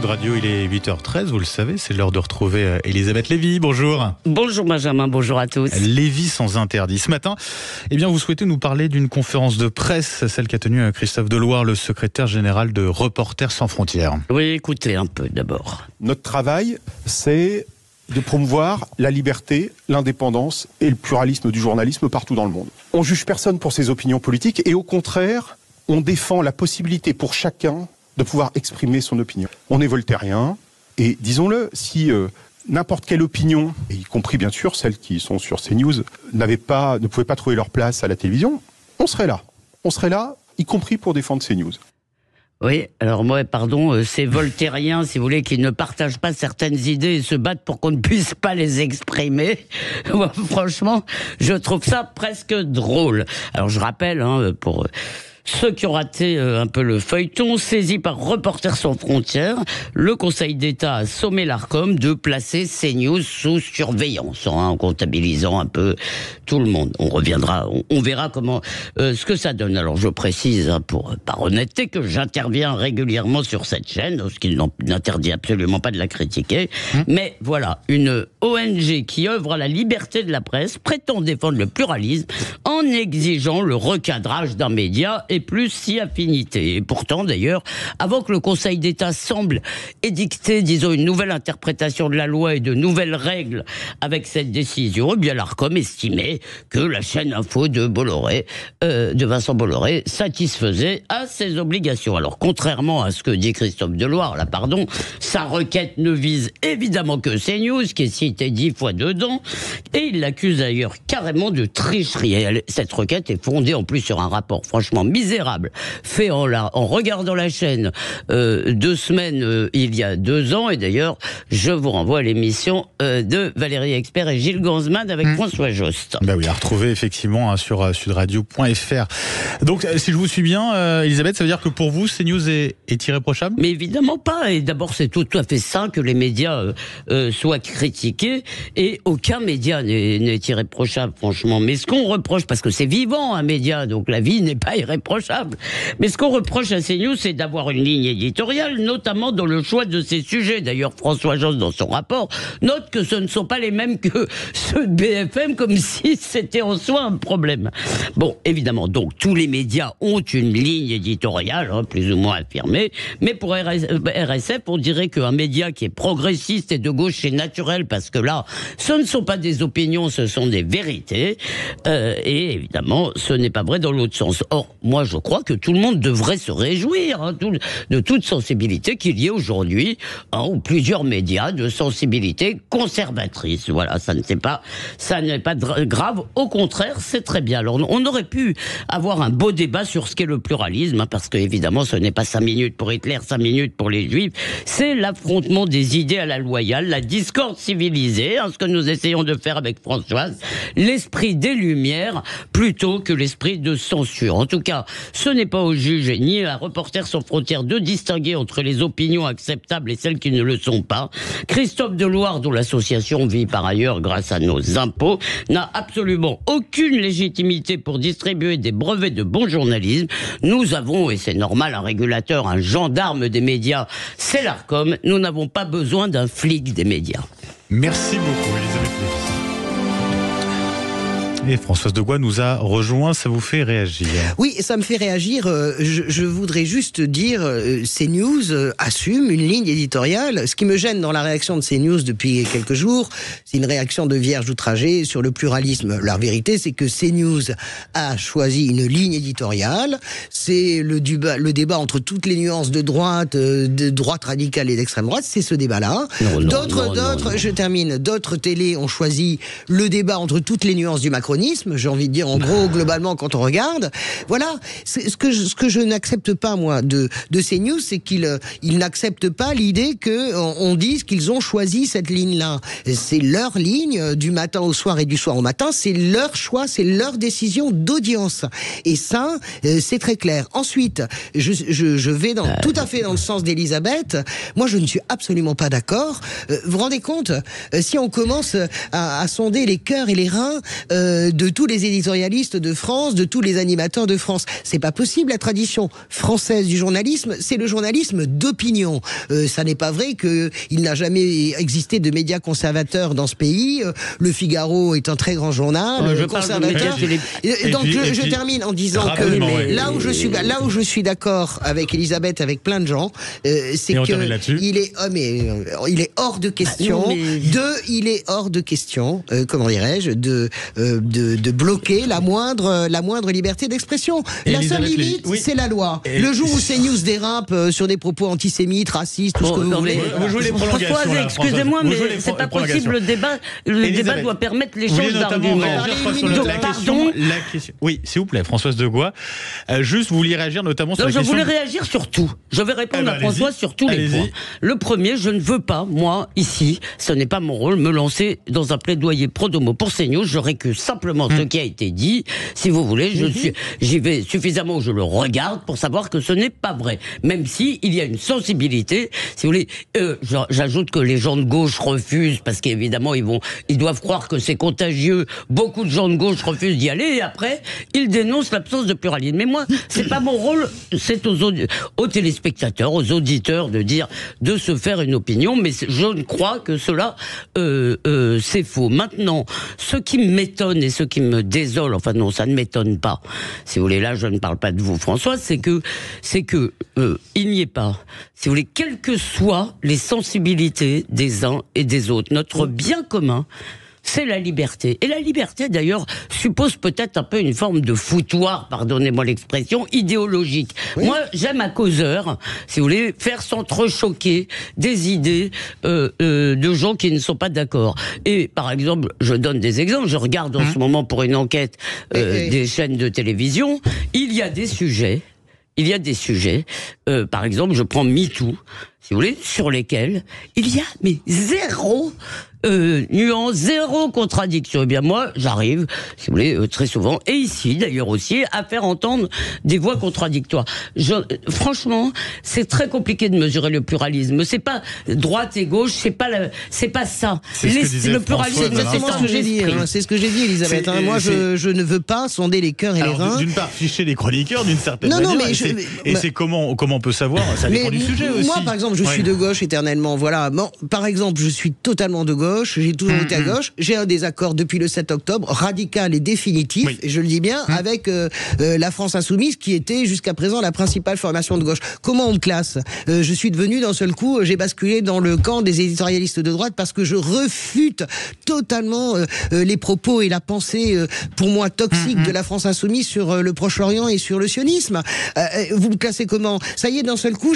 Sud Radio, il est 8h13, vous le savez, c'est l'heure de retrouver Elisabeth Lévy. Bonjour. Bonjour Benjamin, bonjour à tous. Lévy sans interdit. Ce matin, vous souhaitez nous parler d'une conférence de presse, celle qu'a tenue Christophe Deloire, le secrétaire général de Reporters sans frontières. Oui, écoutez un peu d'abord. Notre travail, c'est de promouvoir la liberté, l'indépendance et le pluralisme du journalisme partout dans le monde. On juge personne pour ses opinions politiques et au contraire, on défend la possibilité pour chacun de pouvoir exprimer son opinion. On est voltairien et disons-le, si n'importe quelle opinion, et y compris bien sûr celles qui sont sur CNews, ne pouvaient pas trouver leur place à la télévision, on serait là. On serait là, y compris pour défendre CNews. Oui, alors moi, pardon, ces voltairiens, si vous voulez, qui ne partagent pas certaines idées et se battent pour qu'on ne puisse pas les exprimer, moi, franchement, je trouve ça presque drôle. Alors je rappelle, pour ceux qui ont raté un peu le feuilleton, saisi par Reporters sans frontières, le Conseil d'État a sommé l'Arcom de placer CNews sous surveillance, en comptabilisant un peu tout le monde. On reviendra, on verra comment ce que ça donne. Alors je précise, par honnêteté, que j'interviens régulièrement sur cette chaîne, ce qui n'interdit absolument pas de la critiquer. Mais voilà, une ONG qui œuvre à la liberté de la presse prétend défendre le pluralisme en exigeant le recadrage d'un média et plus si affinité. Et pourtant, d'ailleurs, avant que le Conseil d'État semble édicter, disons, une nouvelle interprétation de la loi et de nouvelles règles avec cette décision, l'Arcom estimait que la chaîne info de Vincent Bolloré satisfaisait à ses obligations. Alors, contrairement à ce que dit Christophe Deloire, sa requête ne vise évidemment que CNews, qui est cité 10 fois dedans, et il l'accuse d'ailleurs carrément de tricherie. Cette requête est fondée en plus sur un rapport franchement misérable, fait en regardant la chaîne 2 semaines il y a 2 ans, et d'ailleurs je vous renvoie à l'émission de Valérie Expert et Gilles Gansman avec François Jost. Oui, à retrouver effectivement sur sudradio.fr. Donc si je vous suis bien, Elisabeth, ça veut dire que pour vous CNews est irréprochable ? Mais évidemment pas, et d'abord c'est tout à fait sain que les médias soient critiqués, et aucun média n'est irréprochable franchement. Mais ce qu'on reproche, parce que c'est vivant un média, donc la vie n'est pas irréprochable, mais ce qu'on reproche à CNews, c'est d'avoir une ligne éditoriale, notamment dans le choix de ses sujets. D'ailleurs, François Jost, dans son rapport, note que ce ne sont pas les mêmes que ceux de BFM, comme si c'était en soi un problème. Bon, évidemment, donc tous les médias ont une ligne éditoriale, plus ou moins affirmée, mais pour RSF, on dirait qu'un média qui est progressiste et de gauche, c'est naturel, parce que là, ce ne sont pas des opinions, ce sont des vérités, et évidemment, ce n'est pas vrai dans l'autre sens. Or, moi, je crois que tout le monde devrait se réjouir de toute sensibilité qu'il y ait aujourd'hui, ou plusieurs médias de sensibilité conservatrice. Voilà, ça n'est pas grave. Au contraire, c'est très bien. Alors, on aurait pu avoir un beau débat sur ce qu'est le pluralisme, parce que évidemment, ce n'est pas 5 minutes pour Hitler, 5 minutes pour les Juifs. C'est l'affrontement des idées à la loyale, la discorde civilisée, ce que nous essayons de faire avec Françoise, l'esprit des Lumières plutôt que l'esprit de censure. En tout cas, ce n'est pas aux juges ni à Reporters sans frontières de distinguer entre les opinions acceptables et celles qui ne le sont pas. Christophe Deloire, dont l'association vit par ailleurs grâce à nos impôts, n'a absolument aucune légitimité pour distribuer des brevets de bon journalisme. Nous avons, et c'est normal, un régulateur, un gendarme des médias, c'est l'Arcom. Nous n'avons pas besoin d'un flic des médias. Merci beaucoup, Elisabeth Lévy. Et Françoise Degois nous a rejoint, ça vous fait réagir? Oui, ça me fait réagir. Je voudrais juste dire, CNews assume une ligne éditoriale. Ce qui me gêne dans la réaction de CNews depuis quelques jours, c'est une réaction de vierge outragée sur le pluralisme. La vérité, c'est que CNews a choisi une ligne éditoriale. C'est le débat entre toutes les nuances de droite radicale et d'extrême droite. C'est ce débat-là. Je termine. D'autres télés ont choisi le débat entre toutes les nuances du macronisme. J'ai envie de dire, en gros, globalement, quand on regarde. Voilà. Ce que je n'accepte pas, moi, de CNews, c'est qu'ils n'acceptent pas l'idée qu'on dise qu'ils ont choisi cette ligne-là. C'est leur ligne, du matin au soir et du soir au matin. C'est leur choix, c'est leur décision d'audience. Et ça, c'est très clair. Ensuite, je vais tout à fait dans le sens d'Elisabeth. Moi, je ne suis absolument pas d'accord. Vous vous rendez compte, si on commence à sonder les cœurs et les reins de tous les éditorialistes de France, de tous les animateurs de France. C'est pas possible. La tradition française du journalisme, c'est le journalisme d'opinion. Ça n'est pas vrai qu'il n'a jamais existé de médias conservateurs dans ce pays. Le Figaro est un très grand journal conservateur. Donc je termine en disant que là où je suis d'accord avec Elisabeth, avec plein de gens, c'est que il est hors de question il est hors de question, comment dirais-je, de bloquer la moindre liberté d'expression. La seule limite, c'est la loi. Le jour où CNews dérape sur des propos antisémites, racistes, tout ce que vous voulez. Vous jouez les prolongations. Excusez-moi, mais c'est pas possible. Le débat doit permettre l'échange d'arguments. Oui, s'il vous plaît, Françoise Degois. Juste, vous vouliez réagir notamment sur la question. Je voulais réagir sur tout. Je vais répondre à François sur tous les points. Le premier, je ne veux pas, moi, ici, ce n'est pas mon rôle, me lancer dans un plaidoyer pro-domo pour CNews. J'aurais que simplement ce qui a été dit. Si vous voulez, j'y vais suffisamment où je le regarde pour savoir que ce n'est pas vrai. Même si il y a une sensibilité. Si vous voulez, j'ajoute que les gens de gauche refusent parce qu'évidemment ils doivent croire que c'est contagieux. Beaucoup de gens de gauche refusent d'y aller et après ils dénoncent l'absence de pluralisme. Mais moi, c'est pas mon rôle. C'est aux téléspectateurs, aux auditeurs de se faire une opinion. Mais je ne crois que cela c'est faux. Maintenant, ce qui m'étonne et ce qui me désole, enfin non, ça ne m'étonne pas. Si vous voulez, là, je ne parle pas de vous, François, c'est que il n'y ait pas, si vous voulez, quelles que soient les sensibilités des uns et des autres, notre bien commun, c'est la liberté. Et la liberté, d'ailleurs, suppose peut-être un peu une forme de foutoir, pardonnez-moi l'expression, idéologique. Oui. Moi, j'aime à causeur, si vous voulez, faire s'entrechoquer des idées de gens qui ne sont pas d'accord. Et, par exemple, je donne des exemples, je regarde en ce moment pour une enquête des chaînes de télévision, il y a des sujets, par exemple, je prends MeToo, si vous voulez, sur lesquels il y a zéro nuance, zéro contradiction. Eh bien moi, j'arrive, si vous voulez, très souvent, et ici d'ailleurs aussi, à faire entendre des voix contradictoires. Franchement, c'est très compliqué de mesurer le pluralisme. C'est pas droite et gauche, c'est pas ça. Le pluralisme, c'est ce que j'ai dit. C'est ce que j'ai dit, Elisabeth. Moi, je ne veux pas sonder les cœurs et les reins. D'une part, ficher les chroniqueurs d'une certaine manière. Mais c'est comment on peut savoir. Ça dépend du sujet aussi. Moi, par exemple, je suis de gauche éternellement. Voilà. Bon, par exemple, je suis totalement de gauche. J'ai toujours été à gauche. J'ai un désaccord depuis le 7 octobre, radical et définitif, et je le dis bien, avec la France Insoumise, qui était jusqu'à présent la principale formation de gauche. Comment on me classe ? Je suis devenu d'un seul coup, j'ai basculé dans le camp des éditorialistes de droite parce que je refute totalement les propos et la pensée, pour moi, toxique de la France Insoumise sur le Proche-Orient et sur le sionisme. Vous me classez comment ? Ça y est, d'un seul coup,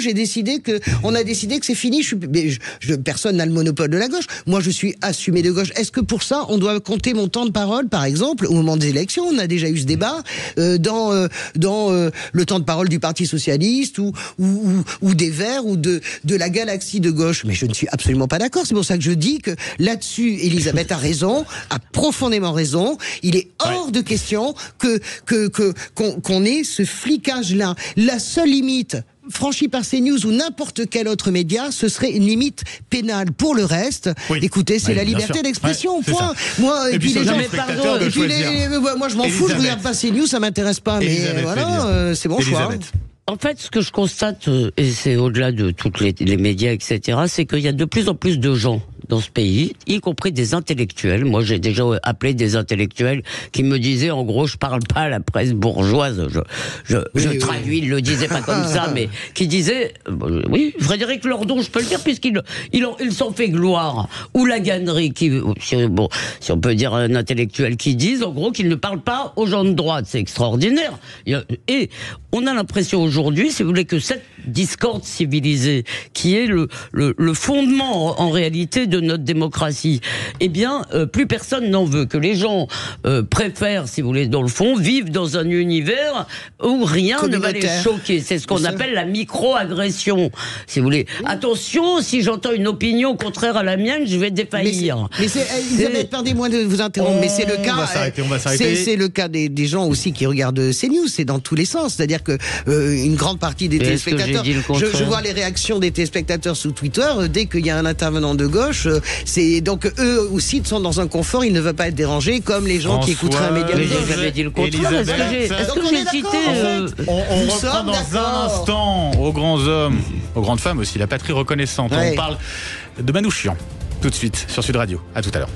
on a décidé que c'est fini. Personne n'a le monopole de la gauche. Moi, je suis assumé de gauche. Est-ce que pour ça, on doit compter mon temps de parole, par exemple, au moment des élections ? On a déjà eu ce débat dans le temps de parole du Parti Socialiste ou des Verts ou de la galaxie de gauche. Mais je ne suis absolument pas d'accord. C'est pour ça que je dis que là-dessus, Elisabeth a raison, a profondément raison. Il est hors de question qu'on ait ce flicage-là. La seule limite franchie par CNews ou n'importe quel autre média, ce serait une limite pénale. Pour le reste, écoutez, c'est la liberté d'expression, point. Moi, et puis les gens, moi je m'en fous, je regarde pas CNews, ça m'intéresse pas, mais voilà, c'est mon choix. En fait, ce que je constate, et c'est au-delà de tous les médias, etc., c'est qu'il y a de plus en plus de gens dans ce pays, y compris des intellectuels. Moi, j'ai déjà appelé des intellectuels qui me disaient, en gros, je parle pas à la presse bourgeoise. Je traduis, il le disait pas comme ça, mais qui disait, oui, Frédéric Lordon, je peux le dire, puisqu'il s'en fait gloire. Ou la Gannerie, si on peut dire un intellectuel qui dise, en gros, qu'il ne parle pas aux gens de droite. C'est extraordinaire. Et on a l'impression aujourd'hui, si vous voulez, que cette discorde civilisée, qui est le fondement, en réalité, de notre démocratie, eh bien, plus personne n'en veut. Que les gens préfèrent, si vous voulez, dans le fond, vivre dans un univers où rien ne va les choquer. C'est ce qu'on appelle la micro-agression, si vous voulez. Attention, si j'entends une opinion contraire à la mienne, je vais défaillir. Mais Elisabeth, pardonnez-moi de vous interrompre, mais c'est le cas. On va s'arrêter. C'est le cas des gens aussi qui regardent CNews. C'est dans tous les sens. C'est-à-dire que une grande partie des téléspectateurs téléspectateurs. dit le contraire. Je vois les réactions des téléspectateurs sous Twitter. Dès qu'il y a un intervenant de gauche, c'est donc eux aussi sont dans un confort. Ils ne veulent pas être dérangés comme les gens qui écouteraient un média de Mais gauche. j'ai jamais dit le contraire. Est-ce que j'ai cité On Nous reprend sommes dans un d'accord. instant aux grands hommes, aux grandes femmes aussi, la patrie reconnaissante. Ouais. On parle de Manouchian tout de suite sur Sud Radio. À tout à l'heure.